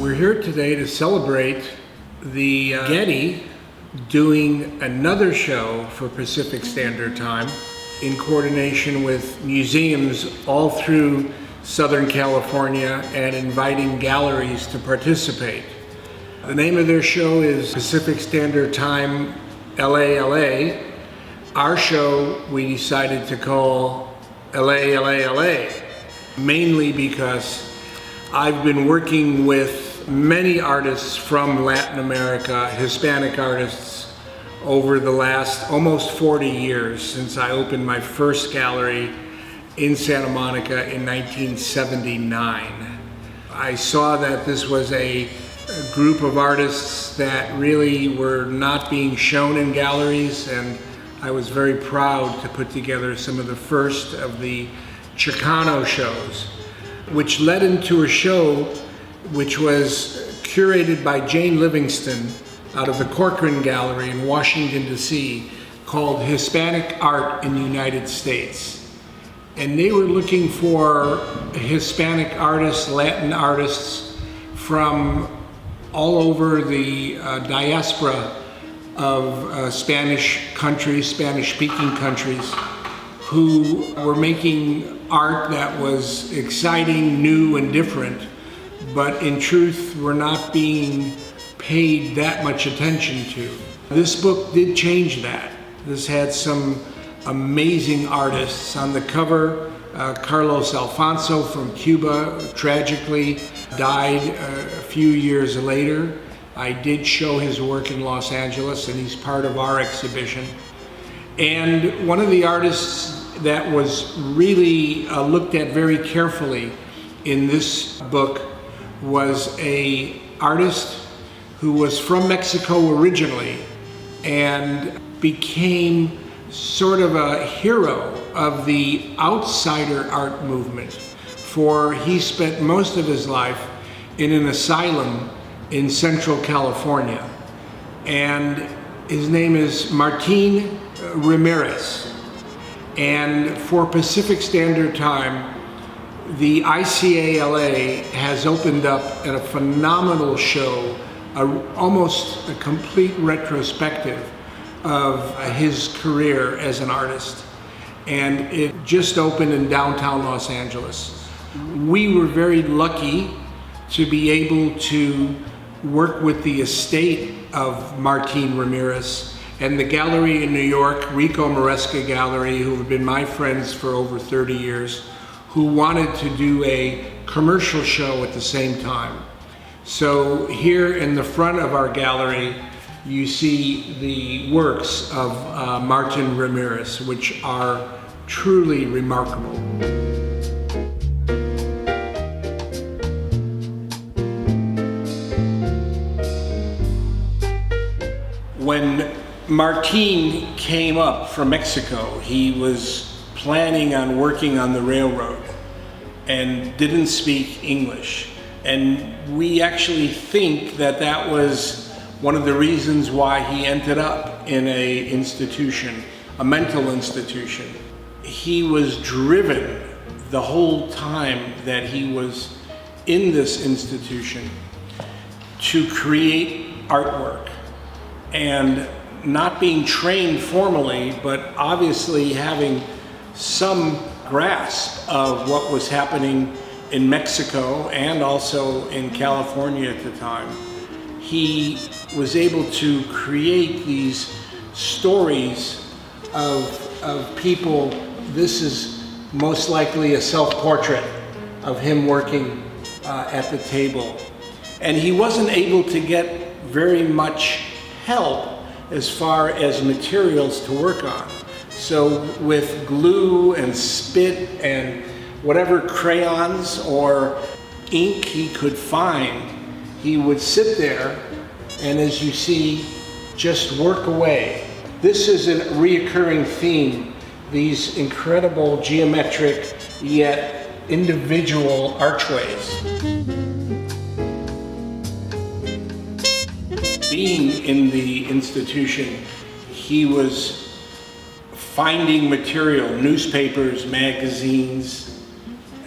We're here today to celebrate the Getty doing another show for Pacific Standard Time in coordination with museums all through Southern California and inviting galleries to participate. The name of their show is Pacific Standard Time LA. Our show we decided to call LA, mainly because I've been working with many artists from Latin America, Hispanic artists, over the last almost 40 years since I opened my first gallery in Santa Monica in 1979. I saw that this was a group of artists that really were not being shown in galleries, and I was very proud to put together some of the first of the Chicano shows, which led into a show which was curated by Jane Livingston out of the Corcoran Gallery in Washington, D.C., called Hispanic Art in the United States. And they were looking for Hispanic artists, Latin artists from all over the diaspora of Spanish countries, Spanish-speaking countries, who were making art that was exciting, new, and different, but in truth were not being paid that much attention to. This book did change that. This had some amazing artists. On the cover, Carlos Alfonzo from Cuba tragically died a few years later. I did show his work in Los Angeles, and he's part of our exhibition. And one of the artists that was really looked at very carefully in this book was an artist who was from Mexico originally and became sort of a hero of the outsider art movement, for he spent most of his life in an asylum in Central California. And his name is Martin Ramírez. And for Pacific Standard Time, the ICALA has opened up a phenomenal show, almost a complete retrospective of his career as an artist. And it just opened in downtown Los Angeles. We were very lucky to be able to work with the estate of Martin Ramírez and the gallery in New York, RICCO MARESCA Gallery, who have been my friends for over 30 years, who wanted to do a commercial show at the same time. So here in the front of our gallery, you see the works of Martin Ramírez, which are truly remarkable. When Martin came up from Mexico, he was planning on working on the railroad and didn't speak English. And we actually think that that was one of the reasons why he ended up in a institution, a mental institution. He was driven the whole time that he was in this institution to create artwork, and not being trained formally, but obviously having some grasp of what was happening in Mexico and also in California at the time. He was able to create these stories of people. This is most likely a self-portrait of him working at the table. And he wasn't able to get very much help as far as materials to work on. So with glue and spit and whatever crayons or ink he could find, he would sit there and, as you see, just work away. This is a reoccurring theme, these incredible geometric yet individual archways. Being in the institution, he was finding material, newspapers, magazines,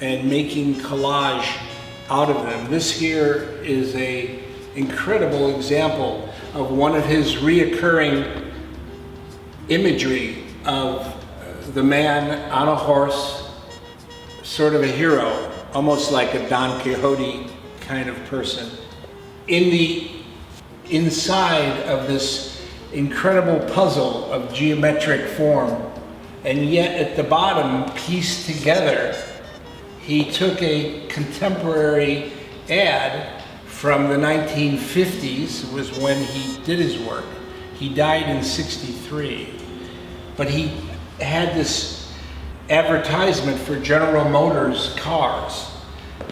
and making collage out of them. This here is a incredible example of one of his reoccurring imagery of the man on a horse, sort of a hero, almost like a Don Quixote kind of person. In the inside of this incredible puzzle of geometric form, and yet at the bottom, pieced together, he took a contemporary ad from the 1950s, was when he did his work. He died in '63, but he had this advertisement for General Motors cars,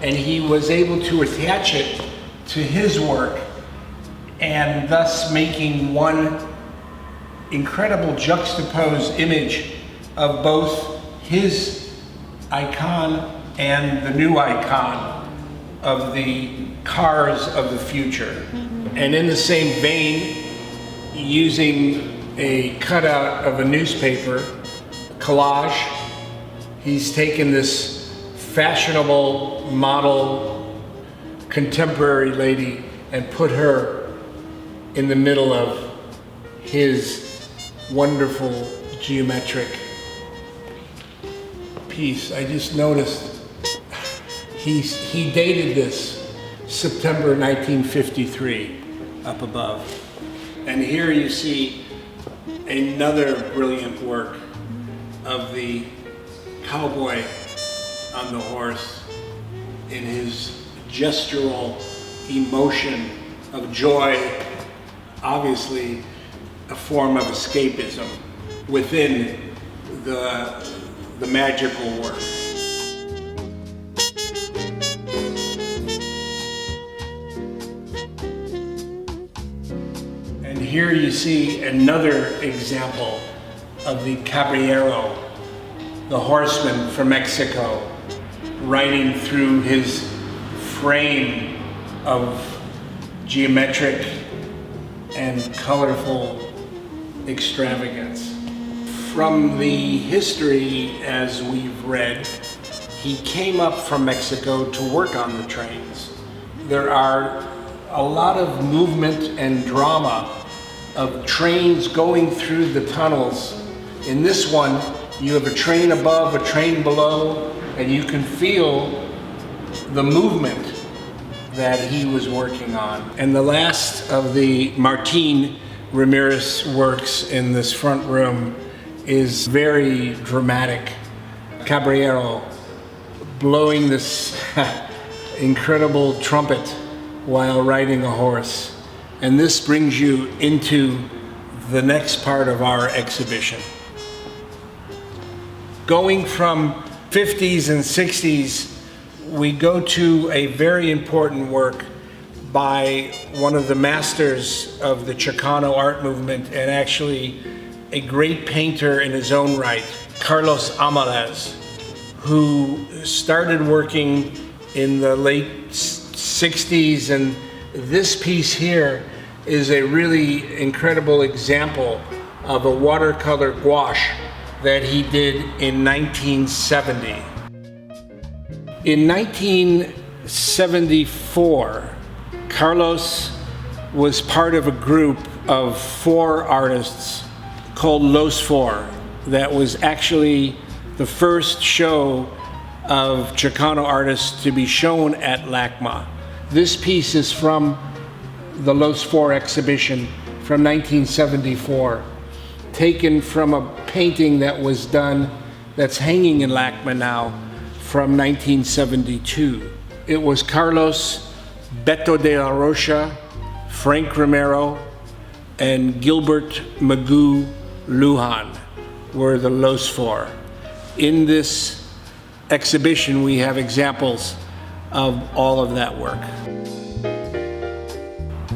and he was able to attach it to his work, and thus making one incredible juxtaposed image of both his icon and the new icon of the cars of the future. And in the same vein, using a cutout of a newspaper, collage, he's taken this fashionable model contemporary lady and put her in the middle of his wonderful geometric piece. I just noticed he dated this September 1953 up above. And here you see another brilliant work of the cowboy on the horse in his gestural emotion of joy, obviously a form of escapism within the magical work. And here you see another example of the cabrillero, the horseman from Mexico, riding through his frame of geometric and colorful extravagance. From the history, as we've read, he came up from Mexico to work on the trains. There are a lot of movement and drama of trains going through the tunnels. In this one, you have a train above, a train below, and you can feel the movement that he was working on. And the last of the Martin Ramírez works in this front room is very dramatic. Cabrillero blowing this incredible trumpet while riding a horse. And this brings you into the next part of our exhibition. Going from 50s and 60s, we go to a very important work by one of the masters of the Chicano Art Movement, and actually a great painter in his own right, Carlos Almaraz, who started working in the late 60s, and this piece here is a really incredible example of a watercolor gouache that he did in 1970. In 1974, Carlos was part of a group of 4 artists called Los Four. That was actually the first show of Chicano artists to be shown at LACMA. This piece is from the Los Four exhibition from 1974, taken from a painting that was done, that's hanging in LACMA now, from 1972. It was Carlos, Beto de la Rocha, Frank Romero, and Gilbert Magoo Lujan were the Los Four. In this exhibition, we have examples of all of that work.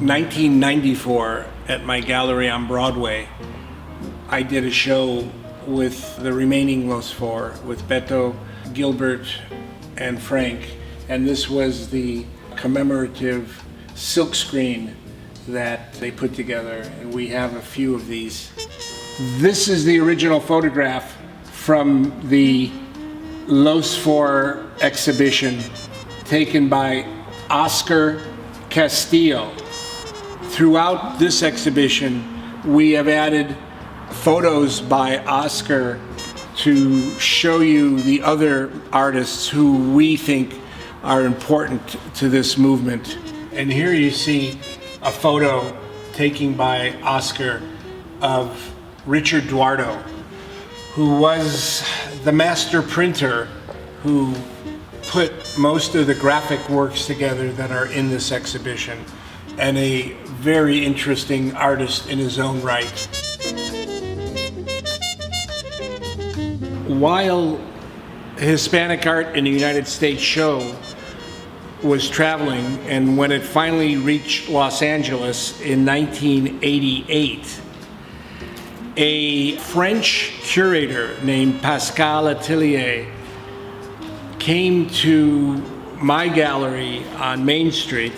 1994, at my gallery on Broadway, I did a show with the remaining Los Four, with Beto, Gilbert, and Frank, and this was the commemorative silkscreen that they put together, and we have a few of these. This is the original photograph from the Los Four exhibition taken by Oscar Castillo. Throughout this exhibition, we have added photos by Oscar to show you the other artists who we think are important to this movement. And here you see a photo taken by Oscar of Richard Duardo, who was the master printer who put most of the graphic works together that are in this exhibition, and a very interesting artist in his own right. While Hispanic Art in the United States show was traveling, and when it finally reached Los Angeles in 1988, a French curator named Pascal Atelier came to my gallery on Main Street,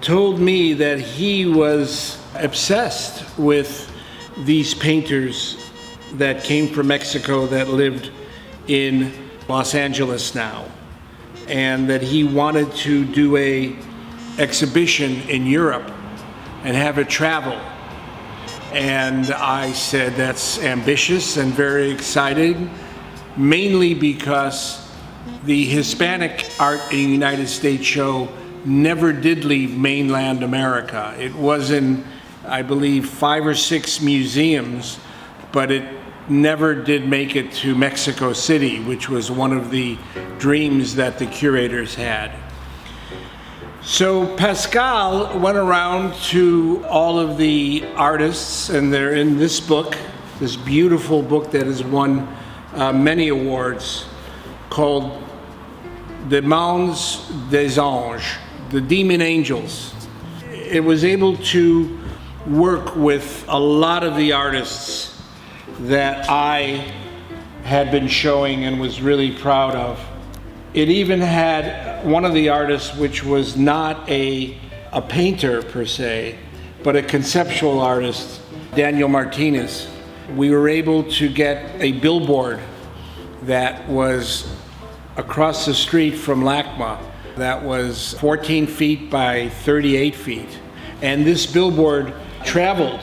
told me that he was obsessed with these painters that came from Mexico that lived in Los Angeles now, and that he wanted to do a exhibition in Europe and have it travel. And I said that's ambitious and very exciting, mainly because the Hispanic Art in the United States show never did leave mainland America. It was in, I believe, 5 or 6 museums, but it never did make it to Mexico City, which was one of the dreams that the curators had. So Pascal went around to all of the artists, and they're in this book, this beautiful book that has won many awards, called Démons des Anges, the Demon Angels. It was able to work with a lot of the artists that I had been showing and was really proud of. It even had one of the artists, which was not a painter per se, but a conceptual artist, Daniel Martinez. We were able to get a billboard that was across the street from LACMA that was 14 feet by 38 feet. And this billboard traveled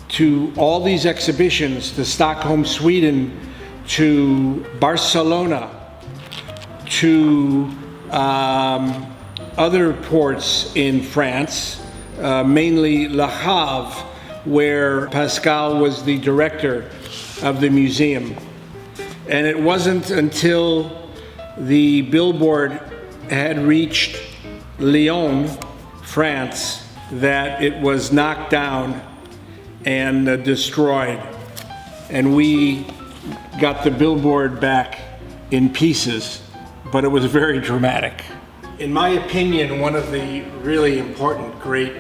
to all these exhibitions, to Stockholm, Sweden, to Barcelona, to other ports in France, mainly Le Havre, where Pascal was the director of the museum. And it wasn't until the billboard had reached Lyon, France, that it was knocked down and destroyed. And we got the billboard back in pieces, but it was very dramatic. In my opinion, one of the really important great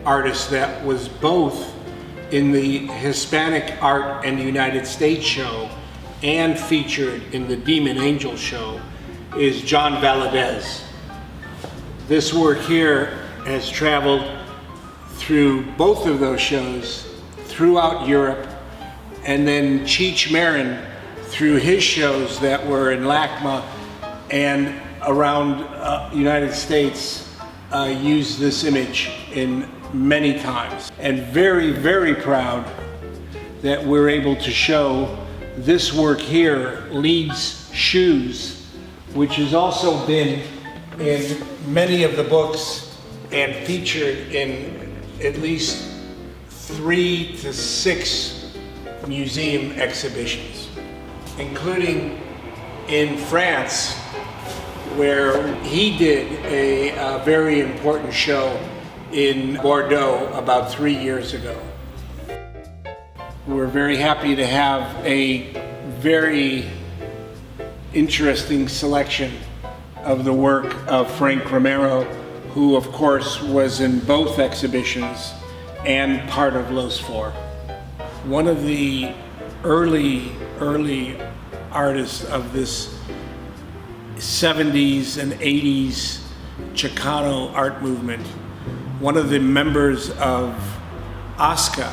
artists that was both in the Hispanic Art and the United States show and featured in the Demon Angel show is John Valadez. This work here has traveled through both of those shows throughout Europe, and then Cheech Marin through his shows that were in LACMA and around the United States used this image in many times. And very, very proud that we're able to show this work here, Leeds Shoes, which has also been in many of the books and featured in at least 3 to 6 museum exhibitions, including in France, where he did a very important show in Bordeaux about 3 years ago. We're very happy to have a very interesting selection of the work of Frank Romero, who of course was in both exhibitions and part of Los Four. One of the early artists of this 70s and 80s Chicano art movement, one of the members of OSCA,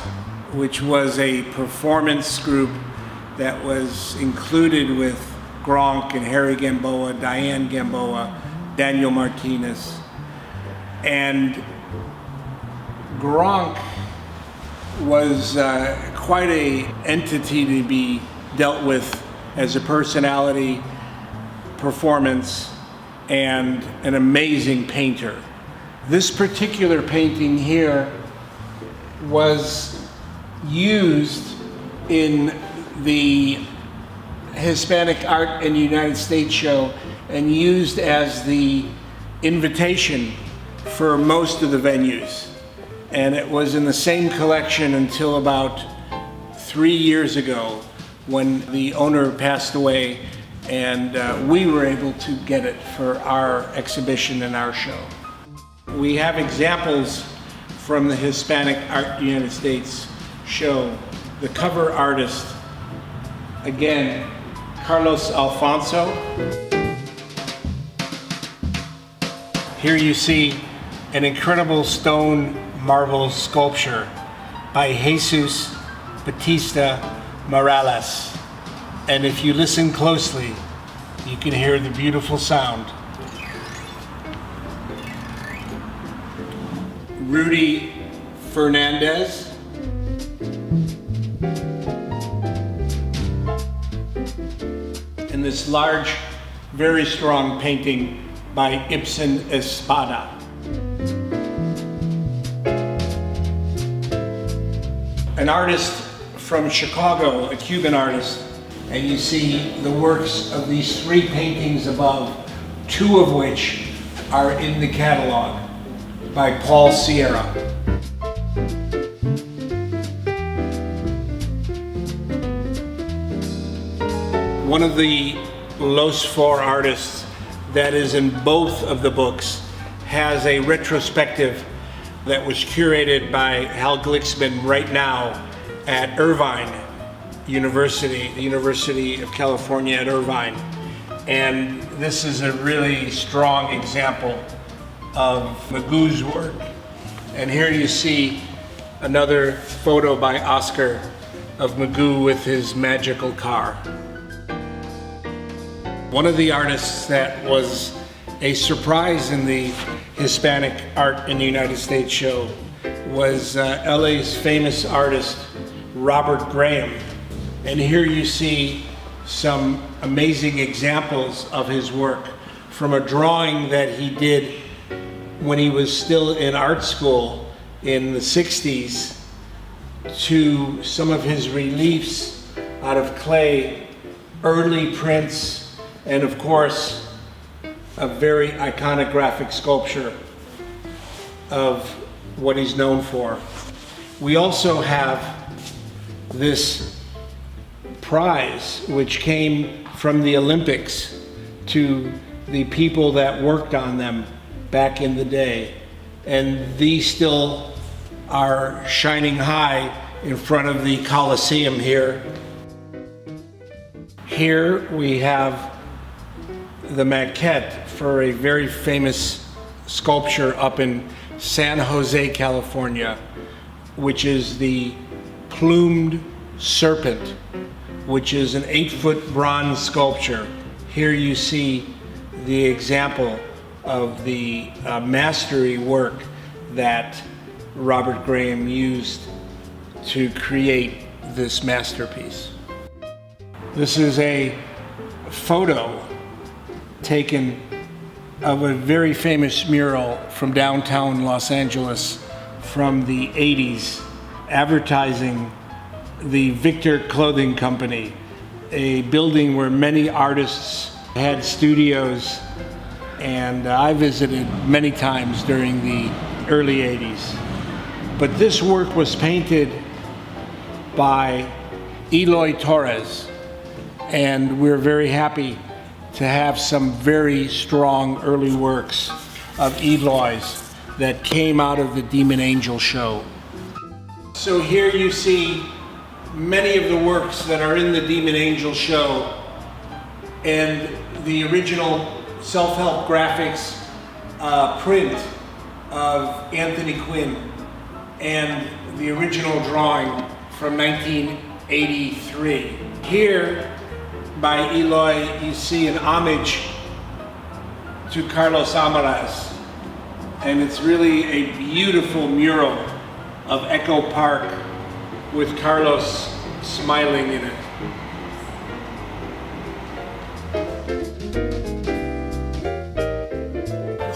which was a performance group that was included with Gronk and Harry Gamboa, Diane Gamboa, Daniel Martinez. And Gronk was quite a entity to be dealt with as a personality, performance, and an amazing painter. This particular painting here was used in the Hispanic Art in the United States show and used as the invitation for most of the venues. And it was in the same collection until about 3 years ago when the owner passed away, and we were able to get it for our exhibition and our show. We have examples from the Hispanic Art in the United States show. The cover artist, again, Carlos Alfonso. Here you see an incredible stone marble sculpture by Jesus Batista Morales. And if you listen closely, you can hear the beautiful sound. Rudy Fernandez. And this large, very strong painting by Ibsen Espada. An artist from Chicago, a Cuban artist, and you see the works of these 3 paintings above, 2 of which are in the catalog by Paul Sierra. One of the Los Four artists that is in both of the books has a retrospective that was curated by Hal Glicksman right now at Irvine University, the University of California at Irvine. And this is a really strong example of Magoo's work. And here you see another photo by Oscar of Magoo with his magical car. One of the artists that was a surprise in the Hispanic Art in the United States show was LA's famous artist, Robert Graham. And here you see some amazing examples of his work, from a drawing that he did when he was still in art school in the 60s to some of his reliefs out of clay, early prints, and of course, a very iconographic sculpture of what he's known for. We also have this prize, which came from the Olympics to the people that worked on them back in the day. And these still are shining high in front of the Coliseum here. Here we have the maquette for a very famous sculpture up in San Jose, California, which is the Plumed Serpent, which is an 8-foot bronze sculpture. Here you see the example of the mastery work that Robert Graham used to create this masterpiece. This is a photo taken of a very famous mural from downtown Los Angeles from the 80s, advertising the Victor Clothing Company, a building where many artists had studios, and I visited many times during the early 80s. But this work was painted by Eloy Torres, and we're very happy to have some very strong early works of Eloy's that came out of the Demon Angel show. So here you see many of the works that are in the Demon Angel show, and the original self-help graphics print of Anthony Quinn, and the original drawing from 1983. Here, by Eloy, you see an homage to Carlos Almaraz. And it's really a beautiful mural of Echo Park with Carlos smiling in it.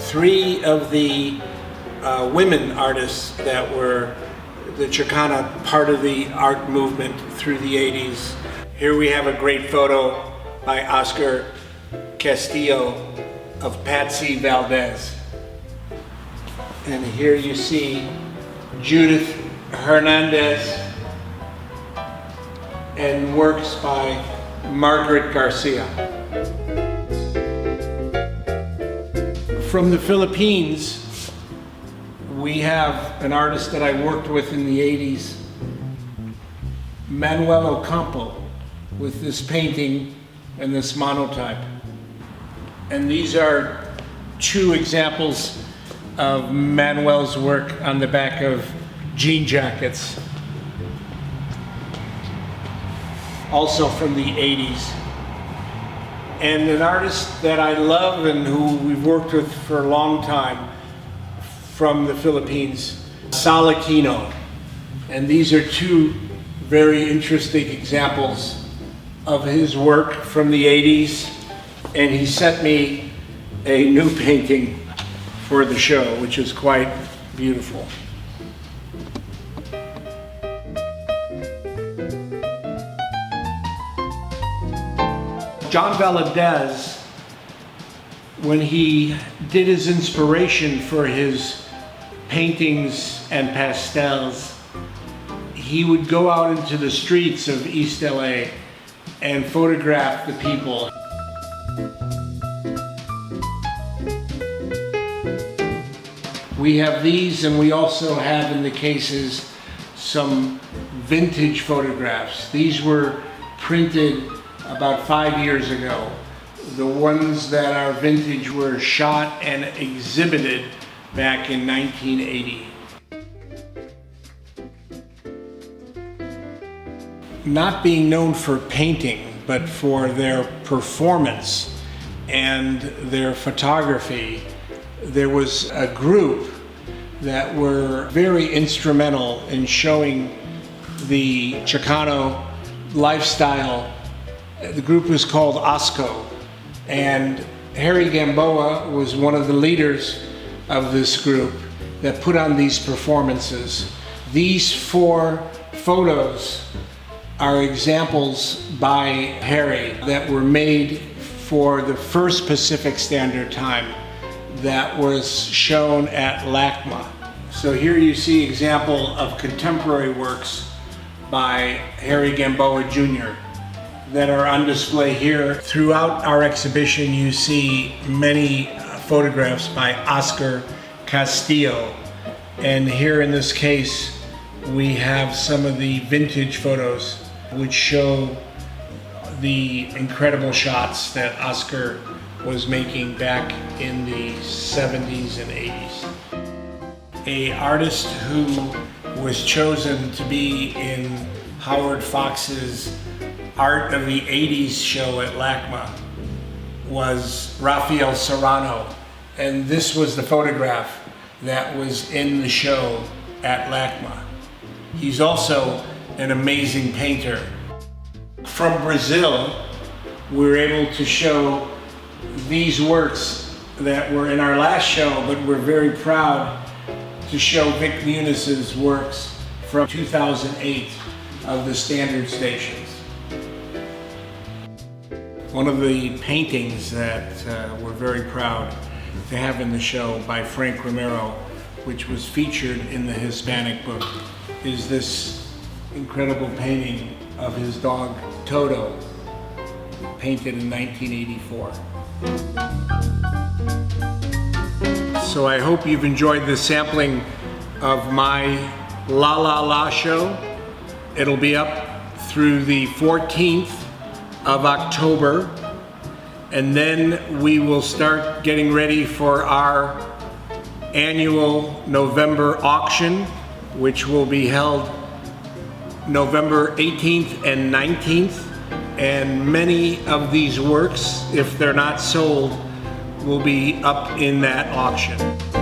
Three of the women artists that were the Chicana part of the art movement through the 80s. Here we have a great photo by Oscar Castillo of Patsy Valadez. And here you see Judith Hernandez and works by Margaret Garcia. From the Philippines, we have an artist that I worked with in the 80s, Manuel Ocampo, with this painting and this monotype. And these are two examples of Manuel's work on the back of jean jackets. Also from the 80s. And an artist that I love and who we've worked with for a long time from the Philippines, Sal Aquino. And these are two very interesting examples of his work from the 80s. And he sent me a new painting for the show, which is quite beautiful. John Valadez, when he did his inspiration for his paintings and pastels, he would go out into the streets of East LA and photograph the people. We have these, and we also have in the cases some vintage photographs. These were printed about 5 years ago. The ones that are vintage were shot and exhibited back in 1980. Not being known for painting, but for their performance and their photography, there was a group that were very instrumental in showing the Chicano lifestyle. The group was called OSCO, and Harry Gamboa was one of the leaders of this group that put on these performances. These 4 photos are examples by Harry that were made for the first Pacific Standard Time that was shown at LACMA. So here you see example of contemporary works by Harry Gamboa Jr. that are on display here. Throughout our exhibition, you see many photographs by Oscar Castillo. And here in this case, we have some of the vintage photos which show the incredible shots that Oscar was making back in the 70s and 80s. An artist who was chosen to be in Howard Fox's Art of the 80s show at LACMA was Rafael Serrano. And this was the photograph that was in the show at LACMA. He's also an amazing painter. From Brazil, we were able to show these works that were in our last show, but we're very proud to show Vic Muniz' works from 2008 of the Standard Stations. One of the paintings that we're very proud to have in the show by Frank Romero, which was featured in the Hispanic book, is this incredible painting of his dog Toto, painted in 1984. So I hope you've enjoyed this sampling of my Lalala show. It'll be up through the 14th of October, and then we will start getting ready for our annual November auction, which will be held November 18th and 19th. And many of these works, if they're not sold, will be up in that auction.